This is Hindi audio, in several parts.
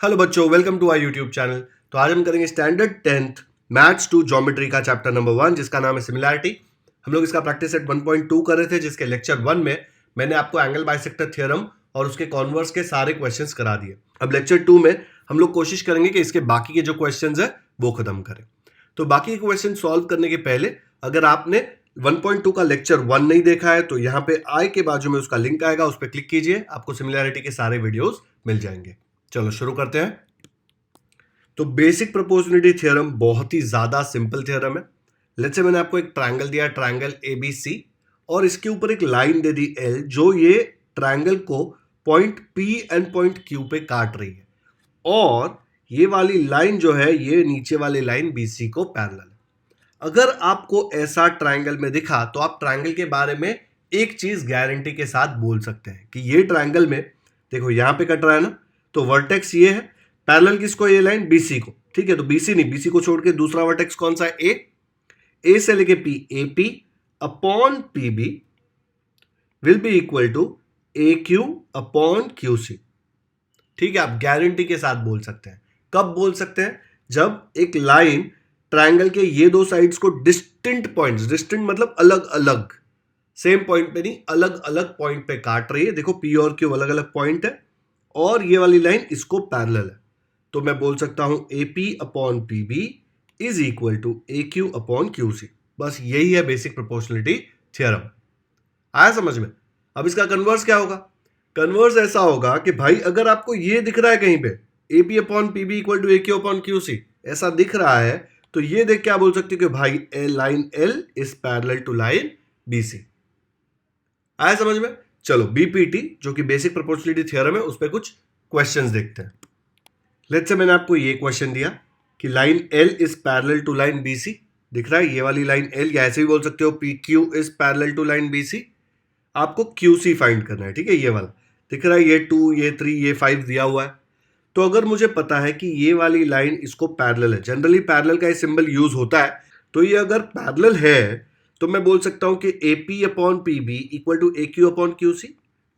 हेलो बच्चों, welcome to our YouTube channel. तो आज हम करेंगे standard 10th maths two geometry का चैप्टर नंबर 1 जिसका नाम है सिमिलैरिटी। हम लोग इसका प्रैक्टिस सेट 1.2 कर रहे थे, जिसके लेक्चर 1 में मैंने आपको एंगल बाइसेक्टर थ्योरम और उसके कॉन्वर्स के सारे क्वेश्चंस करा दिए। अब लेक्चर 2 में हम लोग कोशिश करेंगे कि इसके बाकी के जो क्वेश्चंस है वो खत्म करें। तो बाकी के क्वेश्चन सॉल्व करने के पहले अगर आपने 1.2 का लेक्चर 1 नहीं देखा है तो यहाँ पे आई के बाजू में उसका लिंक आएगा, उस पर क्लिक कीजिए, आपको सिमिलैरिटी के सारे वीडियोस मिल जाएंगे। चलो शुरू करते हैं। तो बेसिक प्रोपोर्शनलिटी थ्योरम बहुत ही ज्यादा सिंपल थ्योरम है। लेट्स से मैंने आपको एक ट्रायंगल दिया, ट्रायंगल ABC, और इसके ऊपर एक लाइन दे दी L जो ये ट्रायंगल को point P and point Q पे काट रही है, और ये वाली लाइन जो है ये नीचे वाली लाइन BC को पैरेलल है। अगर आपको ऐसा ट्रायंगल में दिखा तो आप ट्रायंगल के बारे में एक चीज गारंटी के साथ बोल सकते हैं कि ये ट्रायंगल में देखो यहां पे कट रहा है ना, तो वर्टेक्स ये है, पैरेलल किसको, ये लाइन BC को। ठीक है, तो BC नहीं, BC को छोड़ के दूसरा वर्टेक्स कौन सा है, A से लेके P, AP upon PB will be equal to AQ upon QC। ठीक है, आप गारंटी के साथ बोल सकते हैं। कब बोल सकते हैं? जब एक लाइन ट्रायंगल के ये दो साइड्स को डिस्टिंक्ट पॉइंट्स, डिस्टिंक्ट मतलब अलग अलग, सेम पॉइंट पे नहीं, अलग अलग पॉइंट पे काट रही है। देखो P और Q अलग अलग पॉइंट है और ये वाली लाइन इसको पैरेलल है, तो मैं बोल सकता हूं AP upon PB is equal to AQ upon QC। बस यही है बेसिक प्रोपोर्शनलिटी थ्योरम। आया समझ में? अब इसका कन्वर्स क्या होगा? कन्वर्स ऐसा होगा कि भाई अगर आपको ये दिख रहा है कहीं पे AP upon PB equal to AQ upon QC ऐसा दिख रहा है, तो ये देख के आप बोल सकते हो कि भाई line L is parallel to line BC। आया समझ में? चलो BPT जो कि बेसिक प्रोपोर्शनलिटी थ्योरम है, उस पर कुछ क्वेश्चंस देखते हैं। लेट्स से मैंने आपको ये क्वेश्चन दिया कि line L is parallel to line BC, दिख रहा है ये वाली लाइन L, या ऐसे भी बोल सकते हो PQ is parallel to line BC। आपको QC फाइंड करना है। ठीक है, ये वाला दिख रहा है, ये 2, ये 3, ये 5 दिया हुआ है। तो अगर मुझे पता है कि ये वाली लाइन इसको पैरेलल है, जनरली पैरेलल का ये सिंबल यूज होता है, तो ये अगर पैरेलल है तो मैं बोल सकता हूं कि AP upon PB equal to AQ upon QC।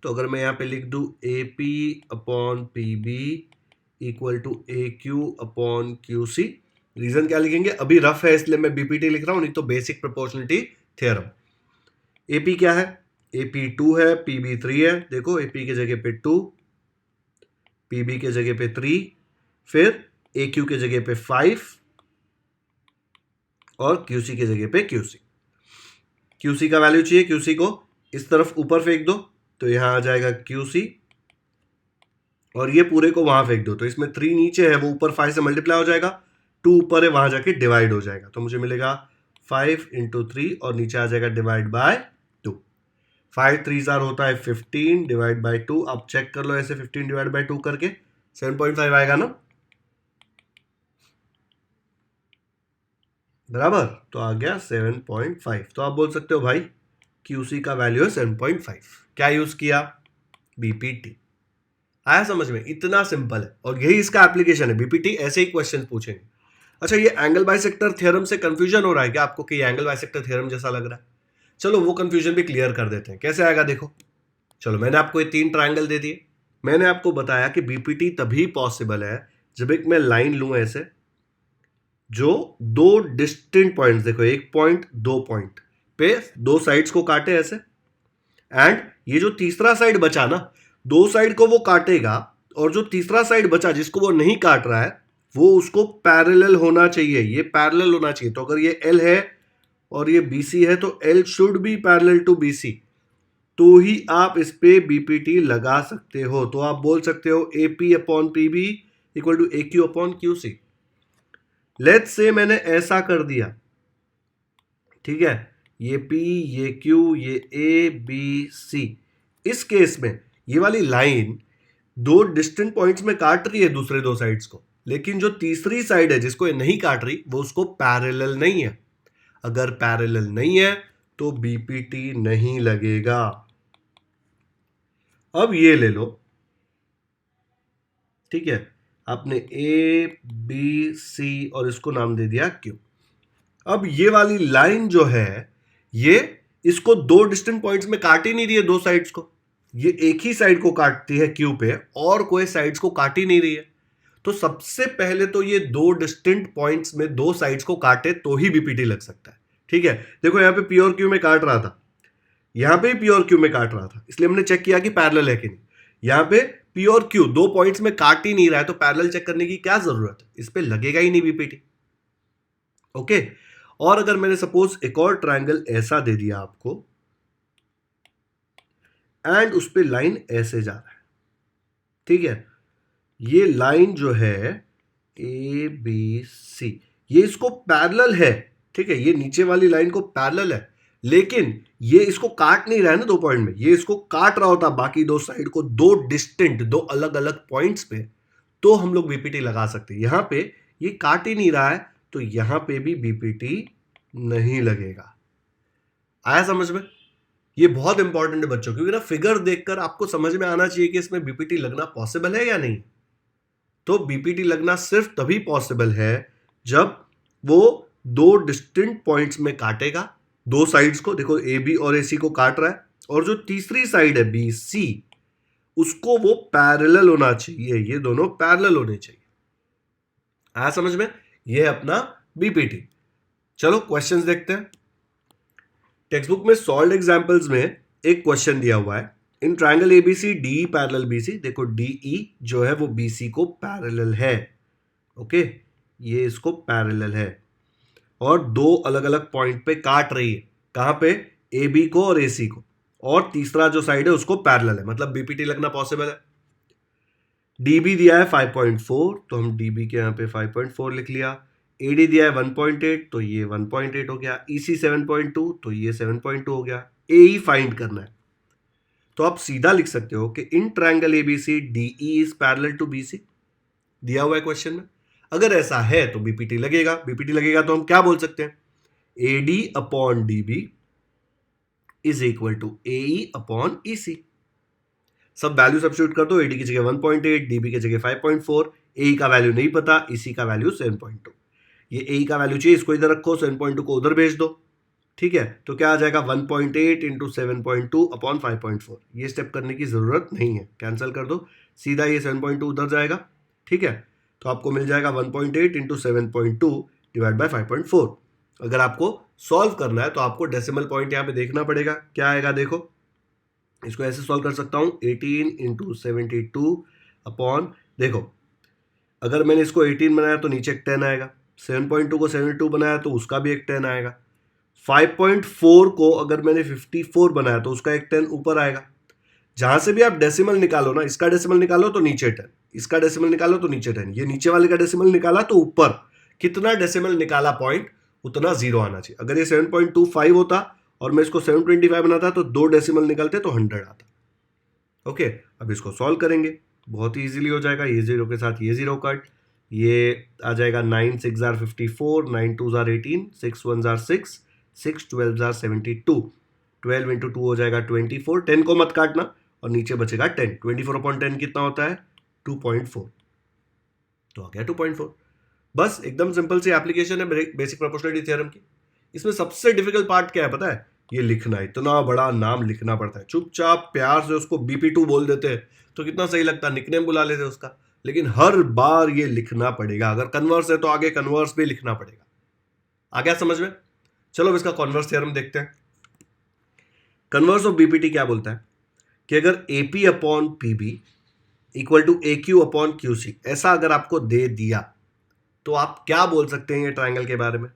तो अगर मैं यहां पे लिख दूं AP upon PB equal to AQ upon QC, reason क्या लिखेंगे, अभी रफ है इसलिए मैं BPT लिख रहा हूं, नहीं तो बेसिक प्रोपोर्शनलिटी थ्योरम। AP क्या है, AP 2 है, PB 3 है। देखो AP की जगह पे 2, PB के जगह पे 3, फिर AQ के जगह पे 5 और QC के जगह पे QC। QC का वैल्यू चाहिए, QC को इस तरफ ऊपर फेंक दो तो यहां आ जाएगा QC, और ये पूरे को वहां फेंक दो तो इसमें 3 नीचे है वो ऊपर 5 से मल्टीप्लाई हो जाएगा, 2 ऊपर है वहां जाके डिवाइड हो जाएगा, तो मुझे मिलेगा 5 इंटू 3 और नीचे आ जाएगा डिवाइड बाय 2। 5 3 होता है 15 डिवाइड बाय 2। आप चेक कर लो ऐसे 15 डिवाइड बाय 2 करके 7.5 आएगा ना, बराबर, तो आ गया 7.5। तो आप बोल सकते हो भाई QC का वैल्यू है 7.5। क्या यूज किया, BPT। आया समझ में? इतना सिंपल है और यही इसका एप्लीकेशन है। BPT ऐसे ही क्वेश्चन पूछेंगे। अच्छा, ये एंगल बाइसेक्टर थ्योरम से कंफ्यूजन हो रहा है क्या आपको कि ये एंगल बाइसेक्टर थ्योरम जैसा लग रहा है? चलो वो कंफ्यूजन भी क्लियर कर देते हैं। कैसे आएगा देखो। चलो मैंने आपको ये 3 ट्रायंगल दे दिए। मैंने आपको बताया कि BPT तभी पॉसिबल है जब एक मैं लाइन लूं ऐसे, जो दो डिस्टिंक्ट पॉइंट्स, देखो एक पॉइंट, दो पॉइंट पे दो साइड्स को काटे ऐसे, एंड ये जो तीसरा साइड बचा ना, दो साइड को वो काटेगा और जो तीसरा साइड बचा जिसको वो नहीं काट रहा है वो उसको पैरेलल होना चाहिए, ये पैरेलल होना चाहिए। तो अगर ये L है और ये BC है तो L should be parallel to BC, तो ही आप इस पे BPT लगा सकते हो। तो आप बोल सकते हो AP upon PB equal to AQ upon QC। Let's say मैंने ऐसा कर दिया, ठीक है, ये P, ये Q, ये A B C। इस केस में ये वाली लाइन दो डिस्टेंट पॉइंट्स में काट रही है दूसरे दो साइड्स को, लेकिन जो तीसरी साइड है जिसको ये नहीं काट रही वो उसको पैरेलल नहीं है। अगर पैरेलल नहीं है तो BPT नहीं लगेगा। अब ये ले लो, ठीक है, आपने A B C और इसको नाम दे दिया Q। अब ये वाली लाइन जो है ये इसको दो डिस्टेंट पॉइंट्स में काट ही नहीं रही है, दो साइड्स को, ये एक ही साइड को काटती है Q पे और कोई साइड्स को काट ही नहीं रही है। तो सबसे पहले तो ये दो डिस्टिंक्ट पॉइंट्स में दो साइड्स को काटे तो ही बीपीटी लग सकता है। ठीक है, देखो यहाँ पे पी और क्यू में काट रहा था, यहाँ पे पी और क्यू में काट रहा था, इसलिए हमने चेक किया कि पैरेलल है कि नहीं। यहाँ पे पी और क्यू दो पॉइंट्स में काट ही नहीं रहा है, तो पैरेलल चेक करने की क्या जरूरत है, इस पे लगेगा ही नहीं बीपीटी। ओके, और अगर मैंने सपोज एक और ट्रायंगल ऐसा दे दिया आपको एंड उस पे लाइन ऐसे जा रहा है, ठीक है, ये लाइन जो है ए बी सी, ये इसको पैरेलल है, ठीक है, ये नीचे वाली लाइन को पैरेलल है, लेकिन ये इसको काट नहीं रहा है ना दो पॉइंट में, ये इसको काट रहा होता बाकी दो साइड को दो डिस्टिंक्ट दो अलग अलग पॉइंट्स पे, तो हम लोग बीपीटी लगा सकते हैं। यहां पे ये काट ही नहीं रहा है, तो यहां पे भी बीपीटी नहीं लगेगा। आया समझ में? ये बहुत इंपॉर्टेंट है बच्चों, क्योंकि ना फिगर देखकर आपको समझ में आना चाहिए कि इसमें बीपीटी लगना पॉसिबल है या नहीं। तो बीपीटी लगना सिर्फ तभी पॉसिबल है जब वो दो डिस्टिंक्ट पॉइंट्स में काटेगा, दो साइड्स को, देखो ए बी और ए सी को काट रहा है, और जो तीसरी साइड है बी सी, उसको वो पैरेलल होना चाहिए, ये दोनों पैरेलल होने चाहिए। आया समझ में? ये अपना बीपीटी। चलो क्वेश्चंस देखते हैं। टेक्स्ट बुक में सॉल्व्ड एग्जांपल्स में एक क्वेश्चन दिया हुआ है, इन triangle ABC D parallel BC, देखो डीई जो है वो बीसी को पैरेलल है। ओके, ये इसको पैरेलल है और दो अलग अलग पॉइंट पे काट रही है, कहां पे, ए बी को और ए सी को, और तीसरा जो साइड है उसको पैरेलल है, मतलब बीपीटी लगना पॉसिबल है। डीबी दिया है 5.4, तो हम डीबी के यहाँ पे 5.4 लिख लिया। एडी दिया है 1.8, तो ये 1.8 हो गया। ईसी 7.2, तो ये 7.2 हो गया। एई फाइंड करना है, तो आप सीधा लिख सकते हो कि in triangle ABC DE is parallel to BC, दिया हुआ है क्वेश्चन में। अगर ऐसा है तो बीपीटी लगेगा। बीपीटी लगेगा तो हम क्या बोल सकते हैं, AD upon DB is equal to AE upon EC. सब वैल्यू सब्स्टिट्यूट कर दो, एडी की जगह 1.8, डीबी की जगह 5.4, एई का वैल्यू नहीं पता, ईसी का वैल्यू 7.2। ये एई का वैल्यू चाहिए, इसको इधर रखो, 7.2 को उधर भेज दो, ठीक है, तो क्या आ जाएगा 1.8 इंटू 7.2 अपॉन 5.4। ये स्टेप करने की जरूरत नहीं है, कैंसिल कर दो, सीधा ये 7.2 उधर जाएगा, ठीक है, तो आपको मिल जाएगा 1.8 इंटू 7.2 डिवाइड बाय 5.4। अगर आपको सॉल्व करना है तो आपको डेसिमल पॉइंट यहाँ पे देखना पड़ेगा, क्या आएगा देखो, इसको ऐसे सॉल्व कर सकता हूँ, 18 इंटू 72 अपॉन, देखो अगर मैंने इसको 18 बनाया तो नीचे एक 10 आएगा, 7.2 को 72 बनाया तो उसका भी एक 10 आएगा, 5.4 को अगर मैंने 54 बनाया तो उसका एक 10 ऊपर आएगा। जहां से भी आप डेसिमल निकालो ना, इसका डेसिमल निकालो तो नीचे 10, इसका डेसिमल निकालो तो नीचे 10, ये नीचे वाले का डेसिमल निकाला तो ऊपर कितना डेसिमल निकाला पॉइंट उतना जीरो आना चाहिए। अगर ये 7.25 होता और मैं इसको 725 बनाता तो दो डेसिमल निकलते तो 100 आता। ओके, अब इसको सॉल्व करेंगे, बहुत ही इजीली हो जाएगा, ये जीरो के साथ ये जीरो कट, ये आ जाएगा 9 6 are 54, 9 2 are 18, 6 1 are 6, 6 12 are 72, 12 into 2 हो जाएगा 24, 10 को मत काटना और नीचे बचेगा 10, 24 अपॉन 10 कितना होता है 2.4, तो आ गया 2.4। बस एकदम सिंपल सी एप्लीकेशन है बेसिक प्रोपोर्शनलिटी थ्योरम की। इसमें सबसे डिफिकल्ट पार्ट क्या है पता है, ये लिखना, इतना बड़ा नाम लिखना पड़ता है। चुपचाप प्यार से उसको BP2 बोल देते हैं तो कितना सही लगता है, निकनेम बुला लेते उसका, लेकिन हर बार ये लिखना पड़ेगा। अगर कन्वर्स है तो आगे कन्वर्स भी लिखना पड़ेगा। आ गया समझ में? चलो अब इसका कन्वर्स थ्योरम देखते हैं। कन्वर्स ऑफ बीपीटी क्या बोलता है कि अगर AP upon PB equal to AQ upon QC, ऐसा अगर आपको दे दिया तो आप क्या बोल सकते हैं ये ट्रायंगल के बारे में।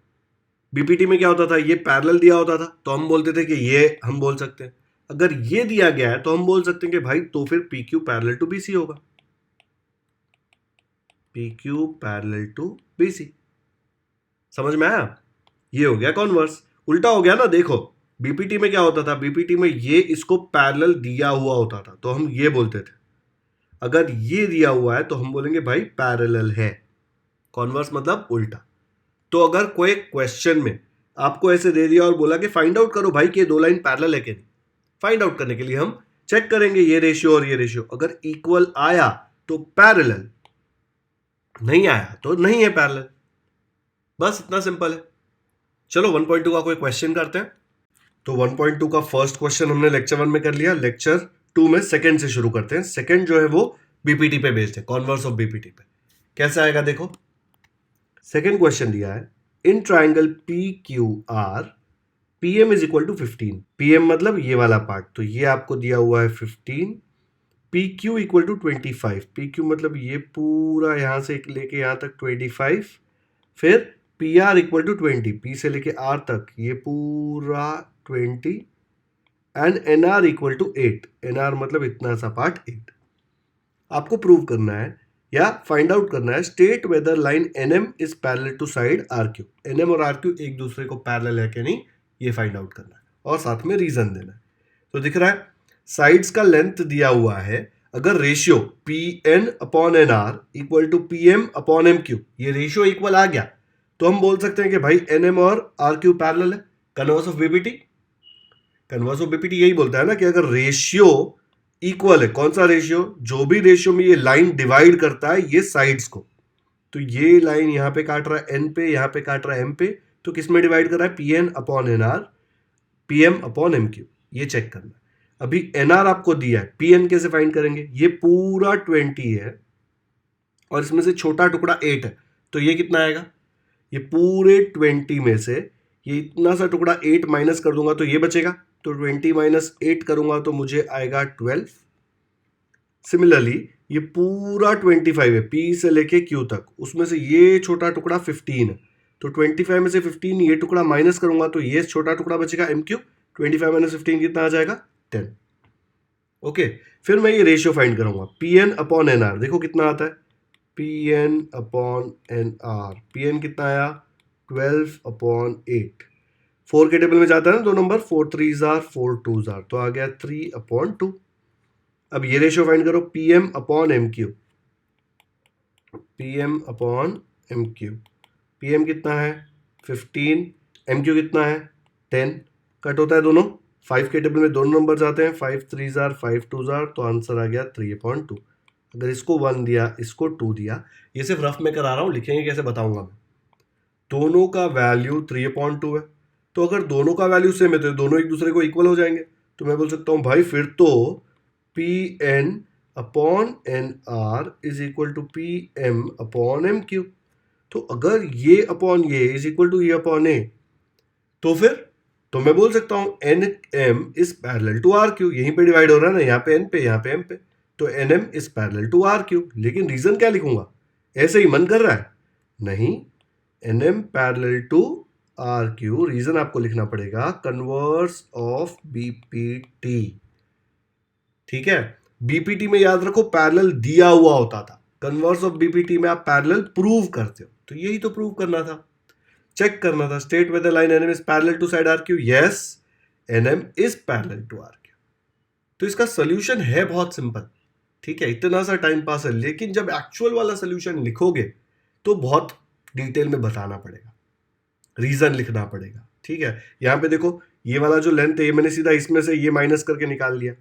बीपीटी में क्या होता था, ये पैरेलल दिया होता था तो हम बोलते थे कि ये हम बोल सकते हैं। अगर ये दिया गया है तो हम बोल सकते हैं कि भाई तो फिर PQ पैरेलल टू BC होगा, PQ पैरेलल टू BC। समझ में आया? ये हो गया कॉन्वर्स। उल्टा हो गया ना, देखो बीपीटी में क्या होता था, बीपीटी में ये इसको पैरेलल दिया हुआ होता था तो हम ये बोलते थे, अगर ये दिया हुआ है तो हम बोलेंगे भाई पैरेलल है। कॉन्वर्स मतलब उल्टा। तो अगर कोई क्वेश्चन में आपको ऐसे दे दिया और बोला कि फाइंड आउट करो भाई कि ये दो लाइन पैरेलल है कि नहीं, फाइंड आउट करने के लिए हम चेक करेंगे ये रेशियो और ये रेशियो, अगर इक्वल आया तो पैरेलल, नहीं आया तो नहीं है पैरेलल। बस इतना सिंपल है। चलो 1.2 का कोई क्वेश्चन करते हैं। तो 1.2 का फर्स्ट क्वेश्चन हमने लेक्चर 1 में कर लिया, लेक्चर 2 में सेकंड से शुरू करते हैं। सेकंड जो है वो बीपीटी पे बेस्ड है, कॉन्वर्स ऑफ बीपीटी पे। कैसे आएगा देखो, सेकेंड क्वेश्चन दिया है, in triangle P Q R P M is equal to 15। P M मतलब ये वाला पार्ट, तो ये आपको दिया हुआ है 15, P Q equal to 25, P Q मतलब ये पूरा यहां से लेके यहां तक 25, फिर P R equal to 20, P से लेके आर तक ये पूरा 20, and N R equal to 8, N R मतलब इतना सा पार्ट 8। आपको प्रूव करना है या फाइंड आउट करना है, state whether line N M is parallel to side R Q. N M और आर क्यू एक दूसरे को पैरेलल है कि नहीं, ये फाइंड आउट करना है और साथ में रीजन देना है। तो दिख रहा है साइड्स का लेंथ दिया हुआ है, अगर ratio P N upon N R equal to P M upon M Q, ये रेशियो इक्वल आ गया तो हम बोल सकते हैं कि भाई एन एम और आर क्यू पैरेलल है। Converse of BPT, converse of BPT यही बोलता है ना कि अगर रेशियो इक्वल है, कौन सा रेशियो, जो भी रेशियो में ये लाइन डिवाइड करता है ये साइड्स को, तो ये लाइन यहां पे काट रहा है एन पे, यहां पे काट रहा है एम पे, तो किस में डिवाइड कर रहा है, P N upon N R, P M upon M Q, ये चेक करना है। अभी एन आर आपको दिया है, पी एन कैसे फाइंड करेंगे, ये पूरा 20 है और इसमें से छोटा टुकड़ा 8 है, तो ये कितना आएगा, ये पूरे 20 में से ये इतना सा टुकड़ा 8 माइनस कर दूंगा तो ये बचेगा, तो 20 माइनस 8 करूंगा तो मुझे आएगा 12। सिमिलरली ये पूरा 25 है पी से लेके क्यू तक, उसमें से ये छोटा टुकड़ा 15 है, तो 25 में से 15 ये टुकड़ा माइनस करूंगा तो ये छोटा टुकड़ा बचेगा एम क्यू, 25 माइनस 15 कितना आ जाएगा, 10। ओके, फिर मैं ये रेशियो फाइंड करूंगा, P N upon N R, देखो कितना आता है, P N upon N R, P N कितना आया 12 अपॉन 8, 4 के टेबल में जाता है ना 2 नंबर, 4 3 जार 4 2 जार, तो आ गया 3 अपॉन 2। अब ये रेशियो फाइंड करो, P M upon M Q, P M upon M Q, P M कितना है 15, एम क्यू कितना है 10, कट होता है दोनों, 5 के टेबल में दोनों नंबर जाते हैं, 5 3 जार 5 2 जार, तो आंसर आ गया 3/2। अगर इसको 1 दिया इसको 2 दिया, ये सिर्फ रफ में करा रहा हूँ, लिखेंगे कैसे बताऊंगा मैं। दोनों का वैल्यू 3/2 है, तो अगर दोनों का वैल्यू सेम है तो दोनों एक दूसरे को इक्वल हो जाएंगे, तो मैं बोल सकता हूँ भाई फिर तो P N upon N R is equal to P M upon M Q. तो अगर ये अपॉन ये इज इक्वल टू ये अपॉन ए, तो फिर तो मैं बोल सकता हूं N M is parallel to R Q, यहीं पे डिवाइड हो रहा है ना, यहाँ पे एन पे यहाँ पे एम पे, तो N M is parallel to R Q. लेकिन रीजन क्या लिखूंगा, ऐसे ही मन कर रहा है, नहीं, N M parallel to R Q, reason आपको लिखना पड़ेगा कन्वर्स ऑफ बीपीटी। ठीक है, बीपीटी में याद रखो पैरेलल दिया हुआ होता था, कन्वर्स ऑफ बीपीटी में आप पैरेलल प्रूव करते हो, तो यही तो प्रूव करना था, चेक करना था, state whether line NM is parallel to side R Q, yes NM is parallel to R Q. तो इसका सोल्यूशन है बहुत सिंपल, ठीक है, इतना सा टाइम पास है, लेकिन जब एक्चुअल वाला सोल्यूशन लिखोगे तो बहुत डिटेल में बताना पड़ेगा, रीजन लिखना पड़ेगा। ठीक है, यहां पे देखो ये वाला जो लेंथ है ये मैंने सीधा इसमें से ये माइनस करके निकाल लिया,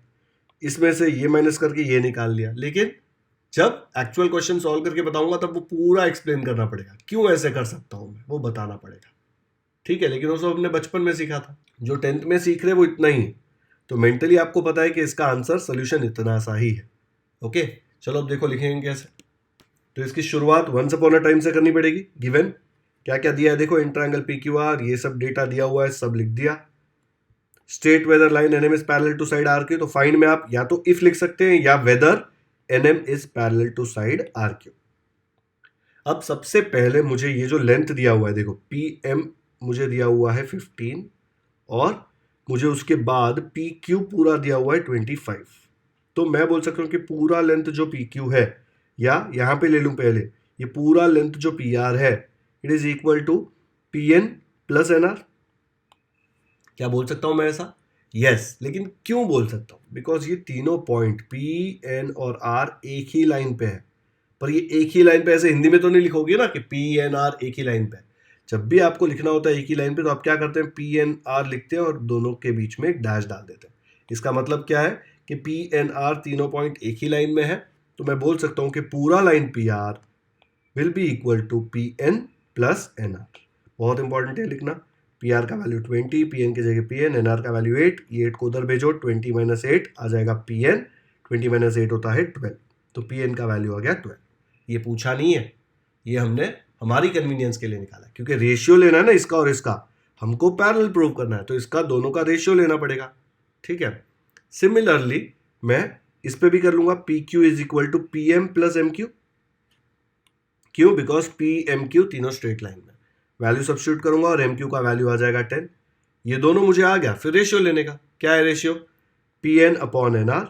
इसमें से ये माइनस करके ये निकाल लिया, लेकिन जब एक्चुअल क्वेश्चन सॉल्व करके बताऊंगा तब वो पूरा एक्सप्लेन करना पड़ेगा, क्यों ऐसे कर सकता हूं मैं, वो बताना पड़ेगा। ठीक है, लेकिन वो सब हमने बचपन में सीखा था, जो 10th में सीख रहे वो इतना ही है, तो मेंटली आपको पता है कि इसका आंसर सोल्यूशन इतना सा ही है। ओके, चलो अब देखो लिखेंगे कैसे। तो इसकी शुरुआत वंस अपॉन अ टाइम से करनी पड़ेगी। गिवन क्या क्या दिया है देखो, in triangle P Q R, ये सब डेटा दिया हुआ है, सब लिख दिया। State whether line NM is parallel to side R Q, तो फाइंड में आप या तो इफ लिख सकते हैं या whether NM is parallel to side R Q. अब सबसे पहले मुझे ये जो लेंथ दिया हुआ है देखो, पी एम मुझे दिया हुआ है 15 और मुझे उसके बाद पी क्यू पूरा दिया हुआ है 25, तो मैं बोल सकता हूँ कि पूरा लेंथ जो पी क्यू है, या यहाँ पे ले लूँ पहले, ये पूरा लेंथ जो पी आर है, it is equal to P N plus N R. क्या बोल सकता हूँ मैं ऐसा, यस, लेकिन क्यों बोल सकता हूँ, बिकॉज ये तीनों पॉइंट पी एन और आर एक ही लाइन पे है, पर ये एक ही लाइन पे ऐसे हिंदी में तो नहीं लिखोगे ना कि पी एन आर एक ही लाइन पे। जब भी आपको लिखना होता है एक ही लाइन पे तो आप क्या करते हैं, पी एन आर लिखते हैं और दोनों के बीच में एक डैश डाल देते हैं। इसका मतलब क्या है कि पी एन आर तीनों पॉइंट एक ही लाइन में है, तो मैं बोल सकता हूँ कि पूरा line P R will be equal to P N plus N R. बहुत इंपॉर्टेंट है लिखना, पी आर का वैल्यू 20, पी एन की जगह पी एन, एन आर का वैल्यू 8, ये 8 को उधर भेजो, 20 माइनस 8 आ जाएगा पी एन, 20 माइनस 8 होता है 12, तो पी एन का वैल्यू आ गया 12। ये पूछा नहीं है, ये हमने हमारी कन्वीनियंस के लिए निकाला, क्योंकि रेशियो लेना है ना इसका और इसका, हमको पैरेलल प्रूव करना है, तो इसका दोनों का रेशियो लेना पड़ेगा। ठीक है, सिमिलरली मैं इस पे भी कर लूंगा, P Q is equal to P M plus M Q. क्यों? बिकॉज पी एम क्यू तीनों स्ट्रेट लाइन में, वैल्यू सब्स्टिट्यूट करूंगा और एम क्यू का वैल्यू आ जाएगा 10। ये दोनों मुझे आ गया। फिर रेशियो लेने का, क्या है ratio? P N upon N R,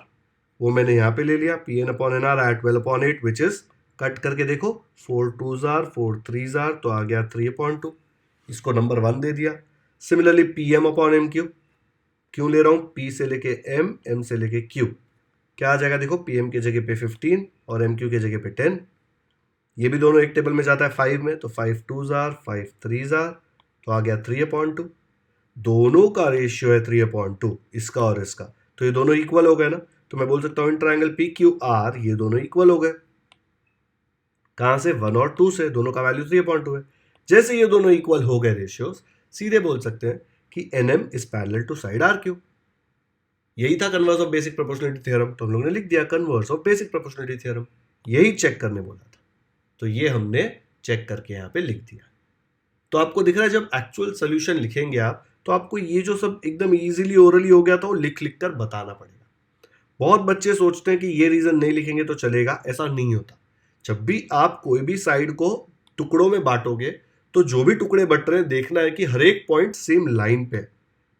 वो मैंने यहाँ पे ले लिया, P N upon N R आया 12/8, विच इज कट करके देखो 4 2s आर 4 3s आर, तो आ गया 3/2। इसको नंबर 1 दे दिया। Similarly P M upon M Q, क्यों ले रहा हूँ? पी से लेके एम, एम से लेके क्यू, क्या आ जाएगा? देखो पी एम की जगह पे 15 और एम क्यू की जगह पे 10। ये भी दोनों एक टेबल में जाता है 5 में, तो 5 2s आर 5 3s आर, तो आ गया 3/2। दोनों का रेशियो है 3/2, इसका और इसका, तो ये दोनों इक्वल हो गए ना। तो मैं बोल सकता हूँ इन ट्रायंगल पी क्यू आर ये दोनों इक्वल हो गए। कहां से? 1 और 2 से, दोनों का वैल्यू 3/2 है। जैसे ये दोनों इक्वल हो गए रेशियोज, सीधे बोल सकते हैं कि N M is parallel to side R Q. यही था converse of basic proportionality theorem, तो हम लोगों ने लिख दिया converse of basic proportionality theorem. यही चेक करने बोला था, तो ये हमने चेक करके यहाँ पे लिख दिया। तो आपको दिख रहा है जब एक्चुअल सोल्यूशन लिखेंगे आप, तो आपको ये जो सब एकदम इजीली ओरली हो गया था वो लिख लिख कर बताना पड़ेगा। बहुत बच्चे सोचते हैं कि ये रीजन नहीं लिखेंगे तो चलेगा, ऐसा नहीं होता। जब भी आप कोई भी साइड को टुकड़ों में बांटोगे, तो जो भी टुकड़े बट रहे हैं देखना है कि हर एक पॉइंट सेम लाइन पे है,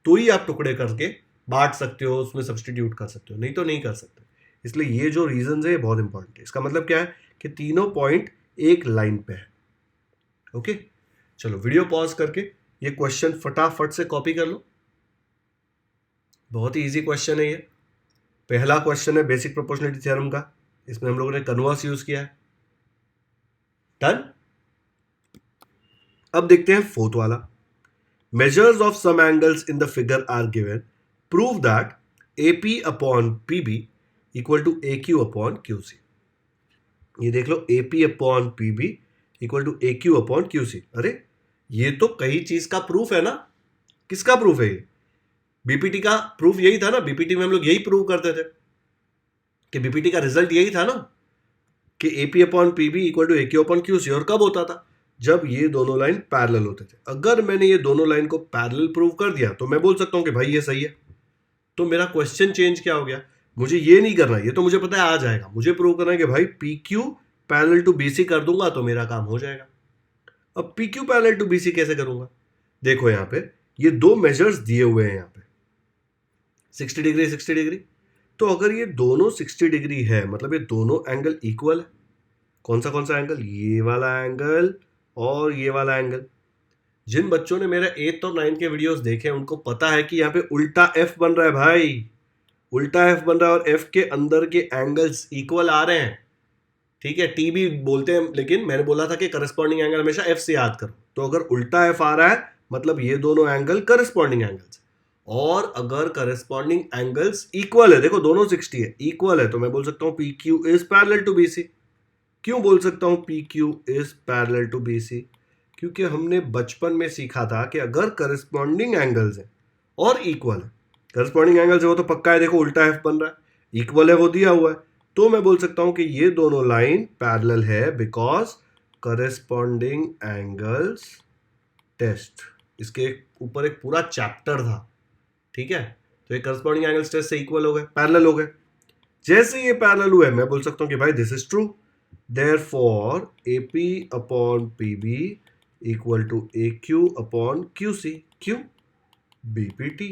तो ही आप टुकड़े करके बांट सकते हो, उसमें सब्सटीट्यूट कर सकते हो, नहीं तो नहीं कर सकते। इसलिए ये जो रीजन है ये बहुत इंपॉर्टेंट है। इसका मतलब क्या है कि तीनों पॉइंट एक लाइन पे है। ओके, चलो वीडियो पॉज करके ये क्वेश्चन फटाफट से कॉपी कर लो। बहुत ही इजी क्वेश्चन है ये। पहला क्वेश्चन है बेसिक प्रोपोर्शनलिटी थ्योरम का, इसमें हम लोगों ने कन्वर्स यूज किया है। डन। अब देखते हैं फोर्थ वाला। Measures of some angles in the figure are given, prove that AP upon PB equal to AQ upon QC। ये देख लो, AP upon PB equal to AQ upon QC। अरे ये तो कई चीज का प्रूफ है ना। किसका प्रूफ है ये? बीपीटी का प्रूफ यही था ना। बीपीटी में हम लोग यही प्रूव करते थे कि बीपीटी का रिजल्ट यही था ना कि AP upon PB equal to AQ upon QC। और कब होता था? जब ये दोनों लाइन पैरेलल होते थे। अगर मैंने ये दोनों लाइन को पैरेलल प्रूव कर दिया तो मैं बोल सकता हूं कि भाई ये सही है। तो मेरा क्वेश्चन चेंज क्या हो गया? मुझे ये नहीं करना, ये तो मुझे पता है आ जाएगा। मुझे प्रूव करना है कि भाई PQ पैरेलल टू BC कर दूंगा तो मेरा काम हो जाएगा। अब PQ पैरेलल टू BC कैसे करूंगा? देखो यहां पे ये दो मेजर्स दिए हुए हैं, यहां पे 60 डिग्री 60 डिग्री। तो अगर ये दोनों 60 डिग्री है, मतलब ये दोनों एंगल इक्वल है। कौन सा एंगल? ये वाला एंगल और ये वाला एंगल। जिन बच्चों ने मेरा 8th और 9th के वीडियोस देखे हैं उनको पता है कि यहाँ पे उल्टा F बन रहा है भाई, उल्टा F बन रहा है और F के अंदर के एंगल्स इक्वल आ रहे हैं। ठीक है, T भी बोलते हैं, लेकिन मैंने बोला था कि करस्पॉन्डिंग एंगल हमेशा F से याद करो। तो अगर उल्टा F आ रहा है मतलब ये दोनों एंगल करस्पॉन्डिंग एंगल्स, और अगर करस्पॉन्डिंग एंगल्स इक्वल है, देखो दोनों 60 है, इक्वल है, तो मैं बोल सकता हूं PQ is parallel to BC। क्यों बोल सकता हूं PQ is parallel to BC? क्योंकि हमने बचपन में सीखा था कि अगर करस्पॉन्डिंग एंगल्स है और इक्वल है, करस्पॉन्डिंग एंगल्स है वो तो पक्का है, देखो उल्टा F बन रहा है, इक्वल है वो दिया हुआ है, तो मैं बोल सकता हूं कि ये दोनों लाइन पैरेलल है बिकॉज करस्पॉन्डिंग एंगल्स टेस्ट। इसके ऊपर एक पूरा चैप्टर था। ठीक है, तो ये करस्पॉन्डिंग एंगल्स टेस्ट से इक्वल हो गए, पैरेलल हो गए। जैसे ये पैरेलल हुए मैं बोल सकता हूं कि भाई this is true, therefore AP upon PB equal to AQ upon QC। क्यों? BPT।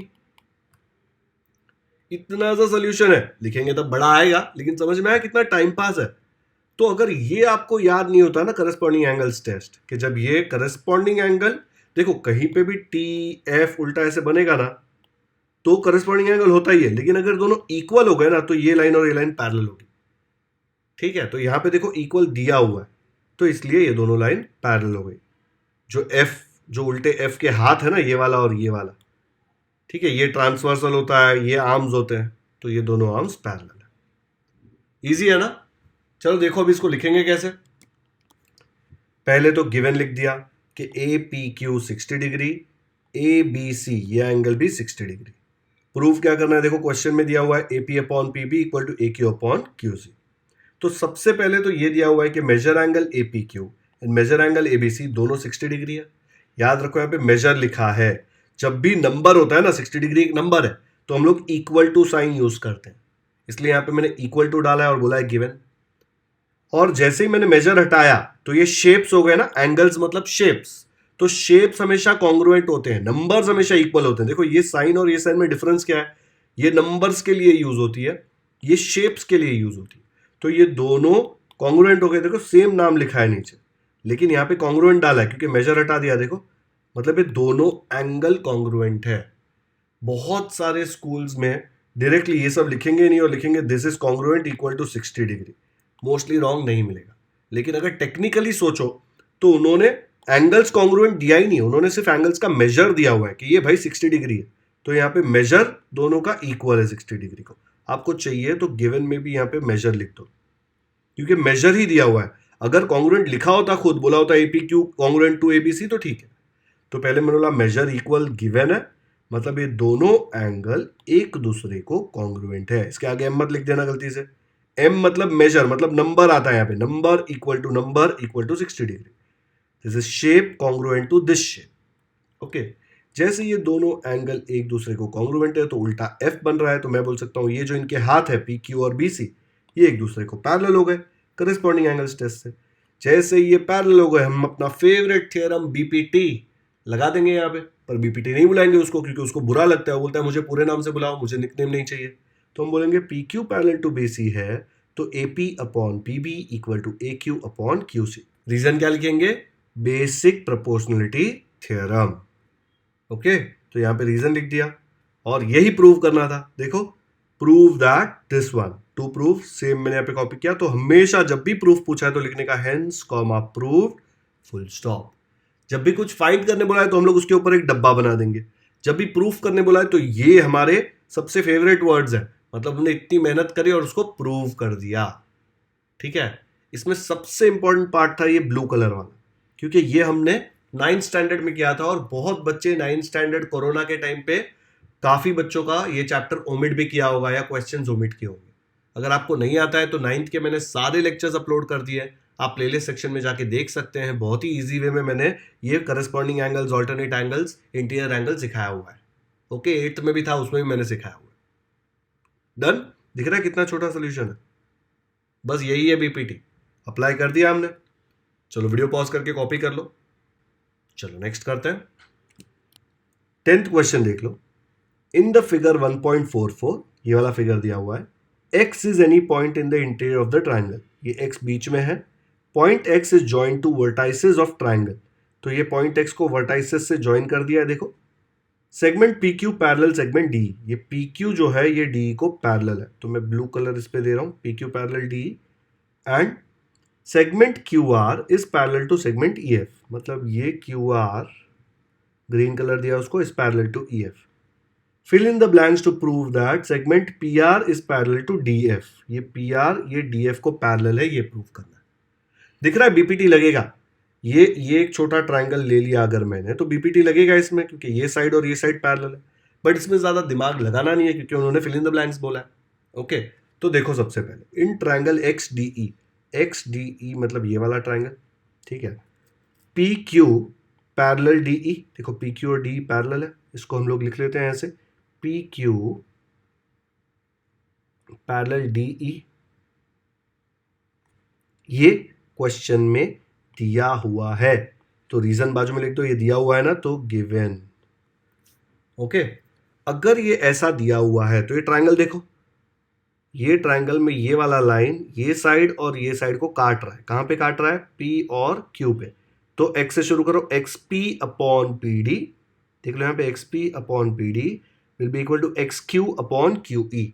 इतना सा सोल्यूशन है, लिखेंगे तब बड़ा आएगा, लेकिन समझ में आया कितना टाइम पास है। तो अगर ये आपको याद नहीं होता ना करस्पॉन्डिंग एंगल्स टेस्ट, कि जब ये करस्पॉन्डिंग एंगल, देखो कहीं पे भी TF उल्टा ऐसे बनेगा ना तो करस्पॉन्डिंग एंगल होता ही है, लेकिन अगर दोनों इक्वल हो गए ना तो ये लाइन और ये लाइन पैरेलल होगी। ठीक है, तो यहां पे देखो इक्वल दिया हुआ है, तो इसलिए ये दोनों लाइन पैरेलल हो गई। जो F, जो उल्टे F के हाथ है ना, ये वाला और ये वाला, ठीक है, ये ट्रांसवर्सल होता है, ये आर्म्स होते हैं, तो ये दोनों आर्म्स पैरेलल है। इजी है ना। चलो देखो अब इसको लिखेंगे कैसे। पहले तो गिवन लिख दिया कि APQ 60 डिग्री, ABC ये एंगल भी 60 डिग्री। प्रूफ क्या करना है? देखो क्वेश्चन में दिया हुआ है AP upon PB equal to AQ upon QC। तो सबसे पहले तो ये दिया हुआ है कि measure angle APQ measure angle ABC दोनों 60 डिग्री है। याद रखो यहाँ पे मेजर लिखा है, जब भी नंबर होता है ना 60 डिग्री एक नंबर है तो हम लोग इक्वल टू साइन यूज करते हैं, इसलिए यहाँ पे मैंने इक्वल टू डाला है और बोला है गिवन। और जैसे ही मैंने मेजर हटाया तो ये शेप्स हो गए ना, एंगल्स मतलब शेप्स, तो शेप्स हमेशा कॉन्ग्रुएंट होते हैं, नंबर्स हमेशा इक्वल होते हैं। देखो ये साइन और ये साइन में डिफरेंस क्या है, ये नंबर्स के लिए यूज होती है, ये शेप्स के लिए यूज होती है। तो ये दोनों कॉन्ग्रुएंट हो गए, देखो सेम नाम लिखा है नीचे, लेकिन यहाँ पे कॉन्ग्रुएंट डाला है क्योंकि मेजर हटा दिया। देखो मतलब ये दोनों एंगल कॉन्ग्रुएंट है। बहुत सारे स्कूल्स में डायरेक्टली ये सब लिखेंगे नहीं और लिखेंगे this is congruent equal to 60 degree, mostly wrong नहीं मिलेगा। लेकिन अगर टेक्निकली सोचो तो उन्होंने एंगल्स कॉन्ग्रुएंट दिया ही नहीं, उन्होंने सिर्फ एंगल्स का मेजर दिया हुआ है कि ये भाई 60 डिग्री है, तो यहाँ पे मेजर दोनों का इक्वल है 60 डिग्री को। आपको चाहिए तो गिवन में भी यहाँ पे मेजर लिख दो, क्योंकि मेजर ही दिया हुआ है। अगर कॉन्ग्रुएंट लिखा होता, खुद बोला होता AP Q congruent to ABC तो ठीक है। तो पहले मैंने बोला मेजर इक्वल गिवन है, मतलब ये दोनों एंगल एक दूसरे को कॉन्ग्रुएंट है। इसके आगे एम मत लिख देना गलती से, एम मतलब मेजर, मतलब नंबर आता है यहाँ पे, number equal to 60 degree, this is shape congruent to this shape. Okay, जैसे ये दोनों एंगल एक दूसरे को कॉन्ग्रुएंट है तो उल्टा एफ बन रहा है, तो मैं बोल सकता हूं ये जो इनके हाथ है पी क्यू और बी सी, ये एक दूसरे को पैरेलल हो गए करस्पॉन्डिंग एंगल्स टेस्ट से। जैसे ये पैरेलल हो गए, हम अपना फेवरेट थ्योरम बीपीटी लगा देंगे यहाँ पे, पर बीपीटी नहीं बुलाएंगे उसको क्योंकि उसको बुरा लगता है, वो बोलता है मुझे पूरे नाम से बुलाओ, मुझे निकनेम नहीं चाहिए। तो हम बोलेंगे P Q parallel to B C है तो A P upon P B equal to A Q upon Q C. Reason क्या लिखेंगे, बेसिक प्रोपोर्शनलिटी थ्योरम। ओके, तो यहां पे रीजन लिख दिया और यही प्रूव करना था। देखो prove that this one, to prove, same मैंने यहाँ पे कॉपी किया। तो हमेशा जब भी प्रूफ पूछा है तो लिखने का hence comma proved full stop. जब भी कुछ फाइंड करने बोला है तो हम लोग उसके ऊपर एक डब्बा बना देंगे। जब भी प्रूफ करने बोला है तो ये हमारे सबसे फेवरेट वर्ड्स है, मतलब हमने इतनी मेहनत करी और उसको प्रूव कर दिया। ठीक है, इसमें सबसे इंपॉर्टेंट पार्ट था ये ब्लू कलर वाला, क्योंकि ये हमने 9th स्टैंडर्ड में किया था और बहुत बच्चे 9th स्टैंडर्ड कोरोना के टाइम पे काफी बच्चों का ये चैप्टर ओमिट भी किया होगा या क्वेश्चंस ओमिट किए होंगे। अगर आपको नहीं आता है तो 9th के मैंने सारे लेक्चर्स अपलोड कर दिए, आप प्लेलिस्ट सेक्शन में जाके देख सकते हैं। बहुत ही इजी वे में मैंने ये corresponding angles, alternate angles, interior angle सिखाया हुआ है। ओके, 8th में भी था, उसमें भी मैंने सिखाया हुआ है। डन, दिख रहा है कितना छोटा सोल्यूशन है, बस यही है बीपीटी, अप्लाई कर दिया हमने। चलो वीडियो पॉज करके कॉपी कर लो। चलो नेक्स्ट करते हैं। 10th क्वेश्चन देख लो। इन द फिगर 1.44, ये वाला फिगर दिया हुआ है, x is any point in the interior of the triangle, ये x बीच में है। Point x is join to vertices of triangle, तो ये पॉइंट x को वर्टाइसेस से जॉइन कर दिया है। देखो segment P Q parallel segment D, ये पी क्यू जो है ये डी को पैरेलल है, तो मैं ब्लू कलर इस पे दे रहा हूं, P Q parallel D, and segment Q R is parallel to segment E F, मतलब ये क्यू आर ग्रीन कलर दिया उसको, is parallel to E F. Fill in the blanks to prove that segment P R is parallel to D F, ये पी आर ये डी एफ को पैरेलल है, ये प्रूव करना है। दिख रहा है बीपीटी लगेगा, ये एक छोटा ट्राइंगल ले लिया अगर मैंने तो बीपीटी लगेगा इसमें, क्योंकि ये साइड और ये साइड पैरेलल है। बट इसमें ज्यादा दिमाग लगाना नहीं है क्योंकि उन्होंने फिल इन द ब्लैंक्स बोला है। ओके, तो देखो सबसे पहले in triangle x D E मतलब ये वाला ट्राइंगल, ठीक है, P Q parallel D E, देखो पी क्यू और डी पैरेलल है, इसको हम लोग लिख लेते हैं ऐसे, P Q parallel D E, ये क्वेश्चन में दिया हुआ है, तो रीजन बाजू में लिख दो, ये दिया हुआ है ना तो गिवन। ओके, अगर ये ऐसा दिया हुआ है तो ये ट्राइंगल देखो, ये ट्राइंगल में ये वाला लाइन ये साइड और ये साइड को काट रहा है, कहां पे काट रहा है, पी और क्यू पे। तो एक्स से शुरू करो, X P upon P D, देख लो यहाँ पे X P upon P D will be equal to X Q upon Q E.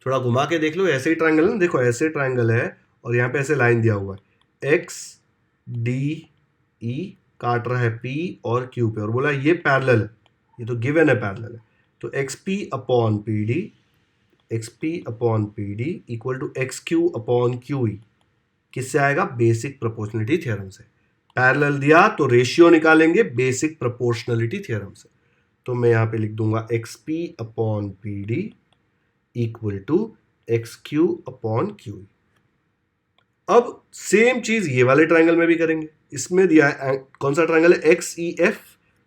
थोड़ा घुमा के देख लो, ऐसे ही ट्राइंगल है ना, देखो ऐसे ट्राइंगल है और यहाँ पे ऐसे लाइन दिया हुआ है, एक्स डी ई काट रहा है पी और क्यू पे और बोला ये पैरेलल है, ये तो गिवन है पैरेलल है। तो X P upon P D, X P upon P D equal to X Q upon Q E, किससे आएगा, बेसिक प्रोपोर्शनलिटी थ्योरम से। पैरेलल दिया तो रेशियो निकालेंगे बेसिक प्रोपोर्शनलिटी थ्योरम से, तो मैं यहाँ पे लिख दूंगा X P upon P D equal to X Q upon Q E. अब सेम चीज ये वाले ट्रायंगल में भी करेंगे। इसमें दिया है कौन सा ट्रायंगल है, एक्स ई एफ,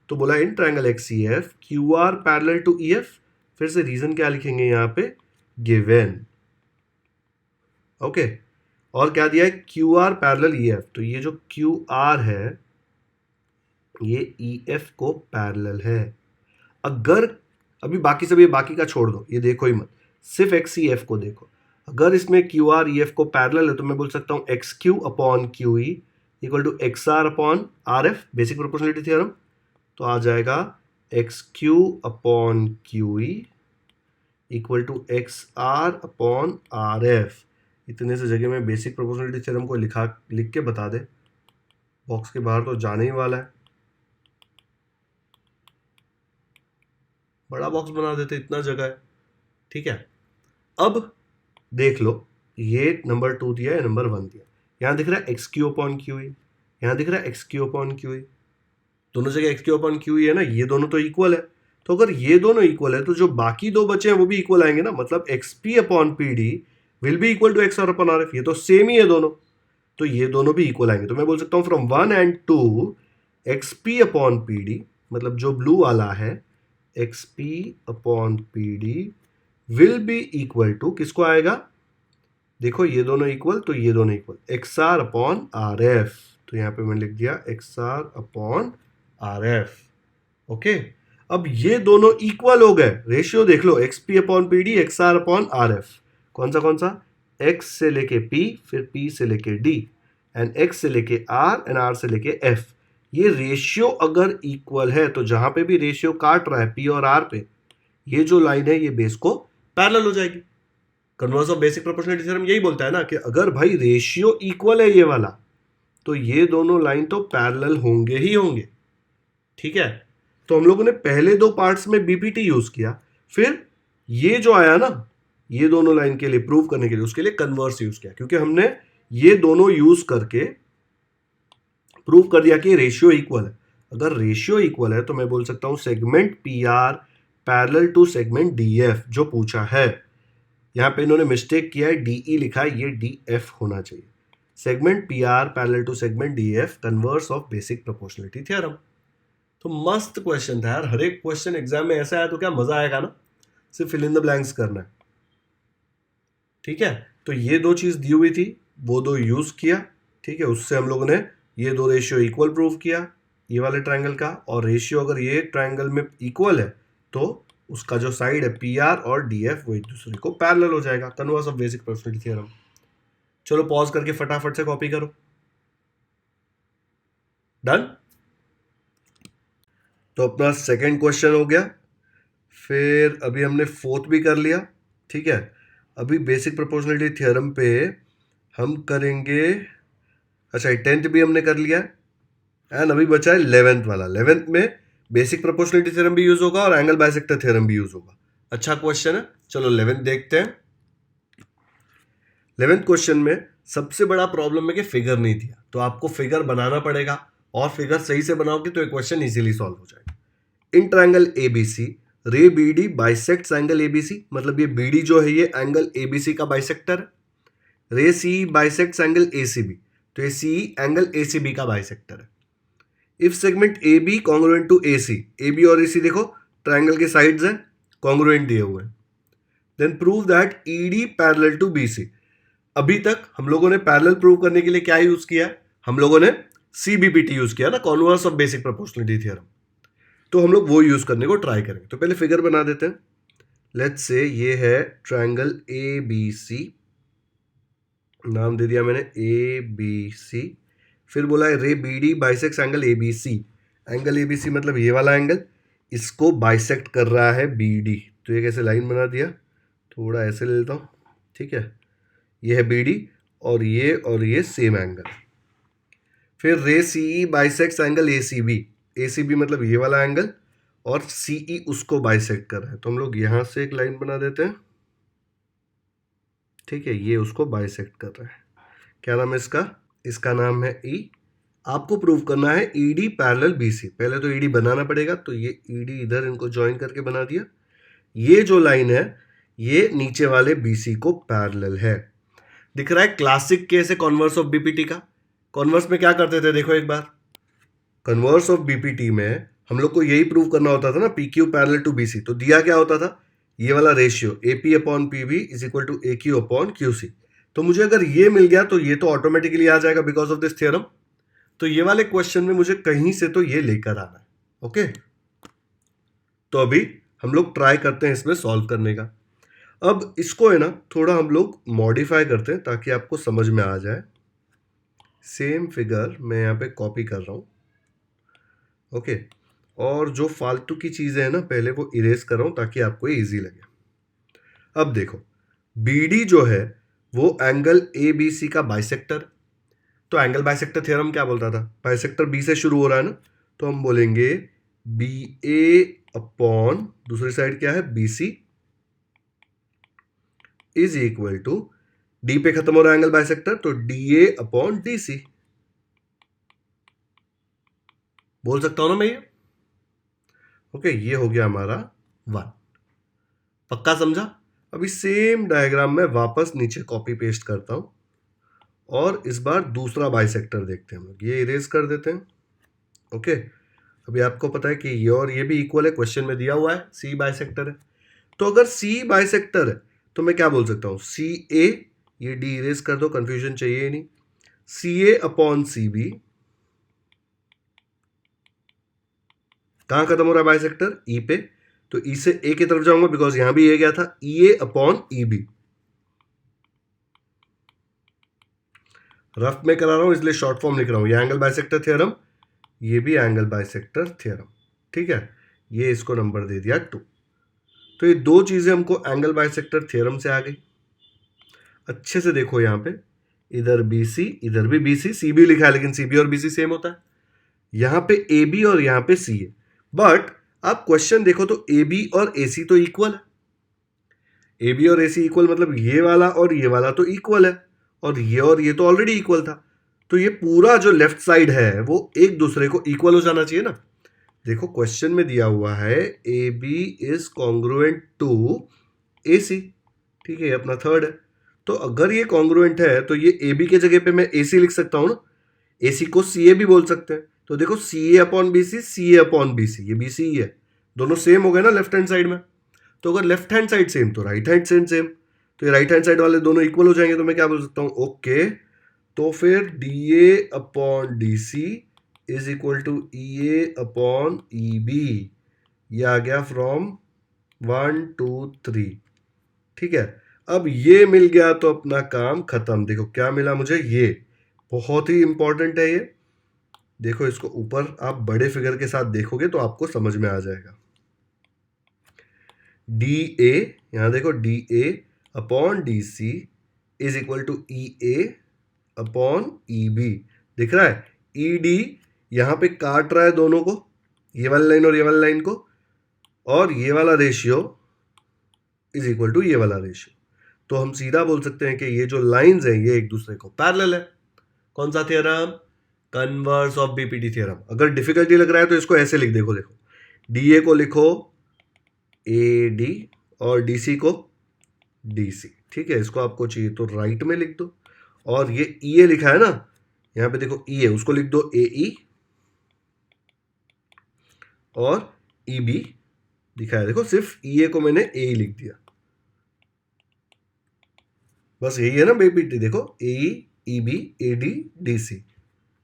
तो बोला in triangle X E F Q R parallel to E F, फिर से रीजन क्या लिखेंगे यहाँ पे, गिवन। ओके, और क्या दिया है, क्यू आर पैरेलल ई एफ, तो ये जो क्यू आर है ये ई एफ को पैरेलल है। अगर अभी बाकी सब ये बाकी का छोड़ दो, ये देखो ही मत, सिर्फ एक्स ई एफ को देखो। अगर इसमें क्यू आर ई एफ को पैरेलल है तो मैं बोल सकता हूँ X Q upon Q E equal to X R upon R F, basic proportionality theorem. तो आ जाएगा X Q upon Q E equal to X R upon R F. इतने से जगह में बेसिक प्रोपोर्शनलिटी थ्योरम को लिख के बता दे, बॉक्स के बाहर तो जाने ही वाला है, बड़ा बॉक्स बना देते, इतना जगह है। ठीक है, अब देख लो, ये नंबर 2 दिया है, नंबर 1 दिया, यहाँ दिख रहा है एक्स क्यू अपॉन क्यू ई, यहाँ दिख रहा है एक्स क्यू अपॉन क्यू ई, दोनों जगह एक्स क्यू अपॉन क्यू ई है ना, ये दोनों तो इक्वल है। तो अगर ये दोनों इक्वल है तो जो बाकी दो बचे हैं वो भी इक्वल आएंगे ना, मतलब X P upon P D will be equal to X R upon R F, ये तो सेम ही है दोनों, तो ये दोनों भी इक्वल आएंगे। तो मैं बोल सकता हूँ from 1 and 2 X P upon P D, मतलब जो ब्लू वाला है X P upon P D will be equal to किसको आएगा, देखो ये दोनों इक्वल तो ये दोनों equal, X R upon R F, तो यहाँ पे मैंने लिख दिया X R upon R F. Okay, अब ये दोनों इक्वल हो गए, रेशियो देख लो, X P upon P D X R upon R F, कौन सा, एक्स से लेके पी, फिर पी से लेके डी, एंड एक्स से लेके आर एंड आर से लेके एफ। ये रेशियो अगर इक्वल है तो जहां पे भी रेशियो काट रहा है पी और आर पे, ये जो लाइन है ये बेस को पैरेलल हो जाएगी। Converse of basic proportionality theorem यही बोलता है ना कि अगर भाई रेशियो इक्वल है ये वाला, तो ये दोनों लाइन तो पैरेलल होंगे ही होंगे। ठीक है, तो हम लोगों ने पहले दो पार्ट्स में बीपीटी यूज किया, फिर ये जो आया ना, ये दोनों लाइन के लिए प्रूव करने के लिए उसके लिए कन्वर्स यूज किया, क्योंकि हमने ये दोनों यूज करके प्रूव कर दिया कि रेशियो इक्वल है। अगर रेशियो इक्वल है तो मैं बोल सकता हूं segment P R parallel to segment D F, जो पूछा है। यहां पे इन्होंने मिस्टेक किया है, डीई लिखा है, ये डी एफ होना चाहिए। Segment P R parallel to segment D F, converse of basic proportionality theorem. तो मस्त क्वेश्चन था यार, हर एक क्वेश्चन एग्जाम में ऐसा आया तो क्या मजा आएगा ना, सिर्फ फिल इन द ब्लैंक्स करना है। ठीक है, तो ये दो चीज दी हुई थी, वो दो यूज किया। ठीक है, उससे हम लोगों ने ये दो रेशियो इक्वल प्रूव किया, ये वाले ट्रायंगल का, और रेशियो अगर ये ट्रायंगल में इक्वल है तो उसका जो साइड है पी आर और डी एफ वो एक दूसरे को पैरेलल हो जाएगा, converse of basic proportionality theorem. चलो पॉज करके फटाफट से कॉपी करो। डन। तो अपना सेकंड क्वेश्चन हो गया, फिर अभी हमने फोर्थ भी कर लिया। ठीक है, अभी बेसिक प्रोपोर्शनलिटी थ्योरम पे हम करेंगे, अच्छा 10th भी हमने कर लिया है, एंड अभी बचा है 11th वाला। 11th में बेसिक प्रोपोर्शनलिटी थ्योरम भी यूज होगा और एंगल बाइसेक्टर थ्योरम भी यूज होगा। अच्छा क्वेश्चन है, चलो 11th देखते हैं। 11th क्वेश्चन में सबसे बड़ा प्रॉब्लम है कि फिगर नहीं दिया, तो आपको फिगर बनाना पड़ेगा, और फिगर सही से बनाओगे तो ये क्वेश्चन इजीली सॉल्व हो जाएगा। इन ट्रायंगल एबीसी रे बीडी बाइसेक्ट्स एंगल एबीसी, मतलब ये बीडी जो है ये एंगल एबीसी का बाइसेक्टर है। रे सी बाइसेक्ट्स एंगल एसीबी, तो ये सी एंगल एसीबी का बाइसेक्टर है। If segment A B congruent to A C, A B और ए सी देखो ट्राइंगल के साइड्स हैं, कॉन्ग्रुएंट दिए हुए हैं, then prove that E D parallel to B C. अभी तक हम लोगों ने पैरेलल प्रूव करने के लिए क्या यूज किया है, हम लोगों ने सीबीपीटी यूज किया ना, converse of basic proportionality theorem, तो हम लोग वो यूज करने को ट्राई करेंगे। तो पहले फिगर बना देते हैं। लेट्स से ये है ट्राइंगल ए बी सी, नाम दे दिया मैंने ए बी सी, फिर बोला है ray B D bisects angle A B C. Angle A B C मतलब ये वाला एंगल, इसको बाइसेक्ट कर रहा है बी डी, तो ये कैसे लाइन बना दिया, थोड़ा ऐसे ले लेता हूँ। ठीक है, ये है बी डी और ये सेम एंगल। फिर ray C E bisects angle A C B, A C B मतलब ये वाला एंगल, और सी ई उसको बाइसेक्ट कर रहा है, तो हम लोग यहाँ से एक लाइन बना देते हैं। ठीक है, ये उसको बाइसेक्ट कर रहा है, क्या नाम है इसका, इसका नाम है ई। आपको प्रूव करना है E D parallel B C, पहले तो ई डी बनाना पड़ेगा, तो ये ई डी इधर इनको ज्वाइन करके बना दिया। ये जो लाइन है ये नीचे वाले बी सी को पैरेलल है। दिख रहा है क्लासिक केस है कॉन्वर्स ऑफ बीपीटी का। कॉन्वर्स में क्या करते थे, देखो एक बार, कन्वर्स ऑफ बीपीटी में हम लोग को यही प्रूव करना होता था ना, P Q parallel to BC. तो दिया क्या होता था, ये वाला ratio AP upon PB is equal to A Q upon QC. तो मुझे अगर ये मिल गया तो ये तो ऑटोमेटिकली आ जाएगा बिकॉज ऑफ दिस थ्योरम। तो ये वाले क्वेश्चन में मुझे कहीं से तो ये लेकर आना है। ओके, तो अभी हम लोग ट्राई करते हैं इसमें सॉल्व करने का। अब इसको है ना थोड़ा हम लोग मॉडिफाई करते हैं ताकि आपको समझ में आ जाए। सेम फिगर मैं यहाँ पे कॉपी कर रहा हूँ। ओके, और जो फालतू की चीज़ें हैं ना पहले वो इरेज कर रहा हूँ ताकि आपको ये ईजी लगे। अब देखो, BD जो है वो एंगल ABC का बाइसेक्टर। तो एंगल बाइसेक्टर थ्योरम क्या बोलता था, बाइसेक्टर B से शुरू हो रहा है ना, तो हम बोलेंगे BA अपॉन दूसरी साइड क्या है BC is equal to, D पे खत्म हो रहा है एंगल बाइसेक्टर, तो DA अपॉन DC। बोल सकता हूं ना मैं ये। ओके, ये हो गया हमारा 1। पक्का समझा। अभी सेम डायग्राम में वापस नीचे कॉपी पेस्ट करता हूं और इस बार दूसरा बाइसेक्टर देखते हैं हम लोग। ये इरेज कर देते हैं। ओके, अभी आपको पता है कि ये और ये भी इक्वल है, क्वेश्चन में दिया हुआ है C बाइसेक्टर है। तो अगर C बाइसेक्टर है तो मैं क्या बोल सकता हूं, CA, ये D इरेज कर दो, कंफ्यूजन चाहिए ही नहीं, CA अपॉन CB। कहां खत्म हो रहा है बाइसेक्टर, E पे, तो E से A की तरफ जाऊंगा बिकॉज यहां भी A गया था, EA अपॉन EB। रफ में करा रहा हूं इसलिए शॉर्ट फॉर्म लिख रहा हूं, ये एंगल बाइसेक्टर थ्योरम, ये भी एंगल बाइसेक्टर थ्योरम। ठीक है, ये इसको नंबर दे दिया 2। तो ये दो चीजें हमको एंगल बाइसेक्टर थ्योरम से आ गई। अच्छे से देखो यहां पे, इधर BC इधर भी BC, CB लिखा है लेकिन CB और BC सेम होता है। यहां पे AB और यहां पे C है, बट आप क्वेश्चन देखो तो AB और AC तो इक्वल है। AB और AC इक्वल मतलब ये वाला और ये वाला तो इक्वल है, और ये तो ऑलरेडी इक्वल था। तो ये पूरा जो लेफ्ट साइड है वो एक दूसरे को इक्वल हो जाना चाहिए ना। देखो क्वेश्चन में दिया हुआ है AB is congruent to AC। ठीक है, ये अपना थर्ड है। तो अगर ये कॉन्ग्रुएंट है तो ये AB के जगह पे मैं AC लिख सकता हूं ना, AC को CA भी बोल सकते हैं। तो देखो CA upon BC, CA upon BC, ये BC ही है, दोनों सेम हो गए ना लेफ्ट हैंड साइड में। तो अगर लेफ्ट हैंड साइड सेम तो राइट हैंड साइड सेम, तो ये राइट हैंड साइड वाले दोनों इक्वल हो जाएंगे। तो मैं क्या बोल सकता हूँ, ओके, तो फिर DA upon DC is equal to EA upon EB। ये आ गया फ्रॉम 1 2 3। ठीक है, अब ये मिल गया तो अपना काम खत्म। देखो क्या मिला मुझे, ये बहुत ही इंपॉर्टेंट है ये। देखो इसको ऊपर आप बड़े फिगर के साथ देखोगे तो आपको समझ में आ जाएगा। DA, यहां देखो DA upon DC is equal to EA upon EB। दिख रहा है, ED यहां पे काट रहा है दोनों को, ये वाली लाइन और ये वाली लाइन को, और ये वाला रेशियो इज इक्वल टू ये वाला रेशियो। तो हम सीधा बोल सकते हैं कि ये जो लाइंस हैं ये एक दूसरे को पैरेलल है। कौन सा theorem, converse of BPT theorem. अगर डिफिकल्टी लग रहा है तो इसको ऐसे लिख देखो, देखो DA को लिखो AD और DC को DC। ठीक है, इसको आपको चाहिए तो राइट में लिख दो, और ये EA लिखा है ना, यहां पे देखो E है, उसको लिख दो AE, और EB दिखा है, देखो सिर्फ EA को मैंने A लिख दिया, बस यही है ना बीपीटी। देखो AE EB AD DC।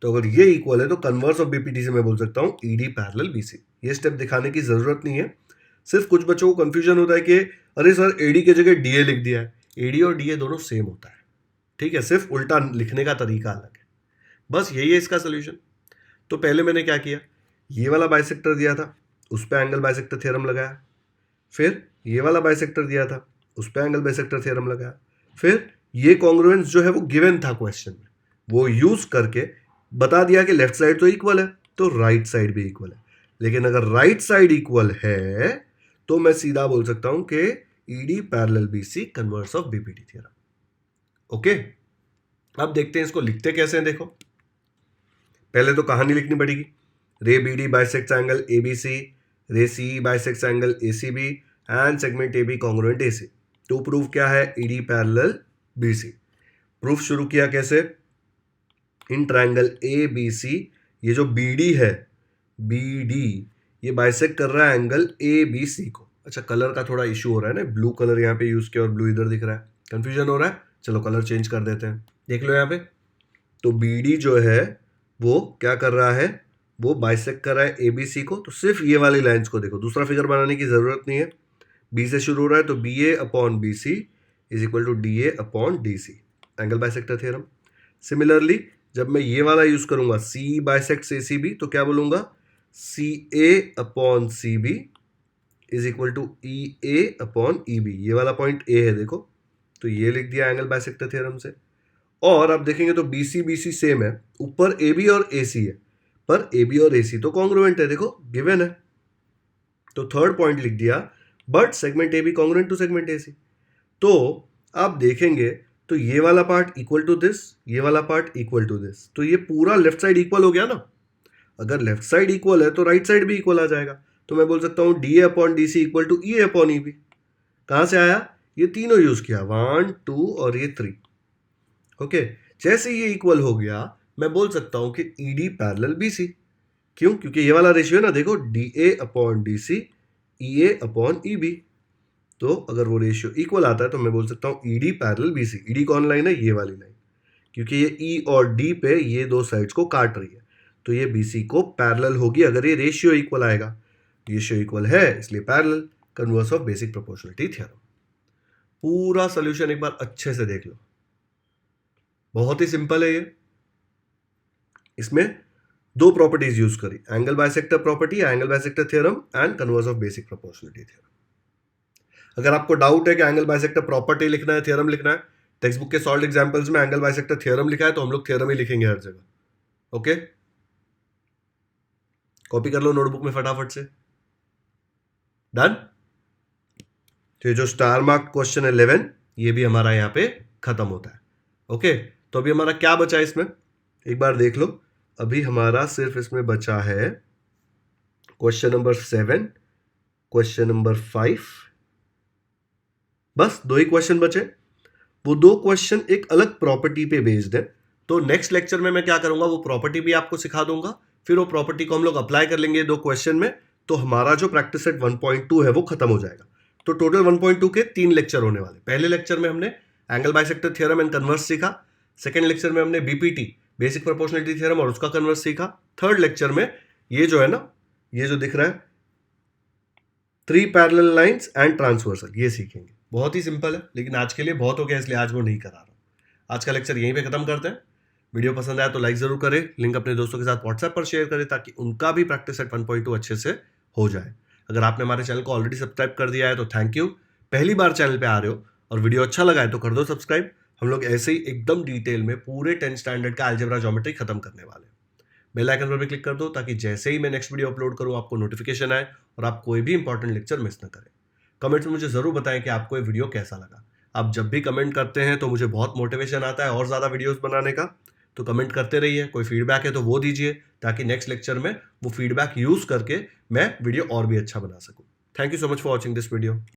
तो अगर ये इक्वल है तो कन्वर्स ऑफ बीपीटी से मैं बोल सकता हूं ED पैरेलल BC। ये स्टेप दिखाने की जरूरत नहीं है, सिर्फ कुछ बच्चों को कंफ्यूजन होता है कि अरे सर AD की जगह DA लिख दिया है। AD और DA दोनों सेम होता है। ठीक है, सिर्फ उल्टा लिखने का तरीका अलग है, बस यही है इसका सोल्यूशन। तो पहले मैंने क्या किया, ये वाला बाइसेक्टर दिया था उस पर एंगल बाइसेक्टर थ्योरम लगाया, फिर ये वाला बाइसेक्टर दिया था उस पर एंगल बाइसेक्टर थ्योरम लगाया, फिर ये कॉन्ग्रुएंस जो है वो गिवन था क्वेश्चन में, वो यूज करके बता दिया कि लेफ्ट साइड तो इक्वल है तो राइट साइड भी इक्वल है। लेकिन अगर राइट साइड इक्वल है तो मैं सीधा बोल सकता हूं कि ED parallel BC converse of BPT theorem. Okay, अब देखते हैं इसको लिखते कैसे हैं। देखो पहले तो कहानी लिखनी पड़ेगी, रे BD बाइसेक्ट्स एंगल ABC, रे CE bisects angle ACB and segment AB congruent AC। तो प्रूफ क्या है, ED पैरेलल BC। प्रूफ शुरू किया कैसे, इन ट्रायंगल ए बी सी, ये जो बी डी है, बी डी ये बाइसेक्ट कर रहा है एंगल ए बी सी को। अच्छा, कलर का थोड़ा इशू हो रहा है ना, ब्लू कलर यहाँ पे यूज किया और ब्लू इधर दिख रहा है, कंफ्यूजन हो रहा है। चलो कलर चेंज कर देते हैं, देख लो यहाँ पे। तो बी डी जो है वो क्या कर रहा है, वो बाइसेक्ट कर रहा है ए बी सी को। तो सिर्फ ये वाली लाइन्स को देखो, दूसरा फिगर बनाने की जरूरत नहीं है। बी से शुरू हो रहा है, तो B A upon B C is equal to D A upon D C, angle bisector theorem. Similarly जब मैं ये वाला यूज करूंगा सी बाइसेक्ट ए सी बी, तो क्या बोलूंगा, C A upon C B is equal to E A upon E B. ये वाला पॉइंट ए है देखो, तो ये लिख दिया एंगल बाइसेक्टर थ्योरम से। और आप देखेंगे तो बी सी सेम है, ऊपर ए बी और ए सी है, पर ए बी और ए सी तो कॉन्ग्रुएंट है, देखो गिवन है। तो थर्ड पॉइंट लिख दिया, but segment A B congruent to segment A C. तो आप देखेंगे तो ये वाला पार्ट इक्वल टू दिस, ये वाला पार्ट इक्वल टू दिस, तो ये पूरा लेफ्ट साइड इक्वल हो गया ना। अगर लेफ्ट साइड इक्वल है तो राइट साइड भी इक्वल आ जाएगा। तो मैं बोल सकता हूं D A upon D C equal to E A upon E B. कहां से आया, ये तीनों यूज किया, 1 2 और ये 3। ओके, जैसे ये इक्वल हो गया मैं बोल सकता हूं कि E D parallel B C. क्यों, क्योंकि ये वाला रेशियो ना देखो, D A upon D C E A upon E B. तो अगर वो रेशियो इक्वल आता है तो मैं बोल सकता हूं E D parallel B C. E D कौन लाइन है, ये वाली लाइन, क्योंकि ये ई और डी पे ये दो साइड्स को काट रही है, तो ये बी सी को पैरेलल होगी अगर ये रेशियो इक्वल आएगा। रेशियो इक्वल है इसलिए parallel, converse of basic proportionality theorem. पूरा सोल्यूशन एक बार अच्छे से देख लो, बहुत ही सिंपल है ये। इसमें दो प्रॉपर्टीज यूज करी, angle bisector property, angle bisector theorem and converse of basic proportionality theorem. अगर आपको डाउट है कि एंगल बाइसेक्टर प्रॉपर्टी लिखना है, थ्योरम लिखना है, टेक्स्ट बुक के सॉल्व एग्जांपल्स में एंगल बाइसेक्टर थ्योरम लिखा है, तो हम लोग थ्योरम ही लिखेंगे हर जगह। ओके, कॉपी कर लो नोटबुक में फटाफट से। डन। तो ये जो स्टार मार्क क्वेश्चन है 11, ये भी हमारा यहाँ पे खत्म होता है। ओके, तो अभी हमारा क्या बचा है इसमें, एक बार देख लो। अभी हमारा सिर्फ इसमें बचा है क्वेश्चन नंबर 7, क्वेश्चन नंबर 5, बस 2 ही क्वेश्चन बचे। वो 2 क्वेश्चन एक अलग प्रॉपर्टी पे बेस्ड है, तो नेक्स्ट लेक्चर में मैं क्या करूंगा, वो प्रॉपर्टी भी आपको सिखा दूंगा, फिर वो प्रॉपर्टी को हम लोग अप्लाई कर लेंगे 2 क्वेश्चन में, तो हमारा जो प्रैक्टिस सेट 1.2 है वो खत्म हो जाएगा। तो टोटल 1.2 के 3 लेक्चर होने वाले। पहले लेक्चर में हमने angle bisector theorem and converse सीखा, सेकेंड लेक्चर में हमने बीपीटी बेसिक प्रोपोर्शनलिटी थ्योरम और उसका कन्वर्स सीखा, थर्ड लेक्चर में ये जो है ना, ये जो दिख रहा है 3 पैरेलल लाइंस एंड ट्रांसवर्सल, ये सीखेंगे। बहुत ही सिंपल है, लेकिन आज के लिए बहुत हो गया इसलिए आज वो नहीं करा रहा। आज का लेक्चर यहीं पे खत्म करते हैं। वीडियो पसंद आया तो लाइक जरूर करें, लिंक अपने दोस्तों के साथ व्हाट्सएप पर शेयर करें ताकि उनका भी प्रैक्टिस सेट 1.2 अच्छे से हो जाए। अगर आपने हमारे चैनल को ऑलरेडी सब्सक्राइब कर दिया है तो थैंक यू। पहली बार चैनल पे आ रहे हो और वीडियो अच्छा लगा है तो कर दो सब्सक्राइब। हम लोग ऐसे ही एकदम डिटेल में पूरे 10th स्टैंडर्ड का अलजेब्रा ज्योमेट्री खत्म करने वाले हैं। बेल आइकन पर भी क्लिक कर दो ताकि जैसे ही मैं नेक्स्ट वीडियो अपलोड करूं आपको नोटिफिकेशन आए और आप कोई भी इंपॉर्टेंट लेक्चर मिस ना करें। कमेंट्स में मुझे जरूर बताएं कि आपको ये वीडियो कैसा लगा। आप जब भी कमेंट करते हैं तो मुझे बहुत मोटिवेशन आता है और ज़्यादा वीडियोस बनाने का, तो कमेंट करते रहिए। कोई फीडबैक है तो वो दीजिए ताकि नेक्स्ट लेक्चर में वो फीडबैक यूज़ करके मैं वीडियो और भी अच्छा बना सकूं। Thank you so much for watching this video.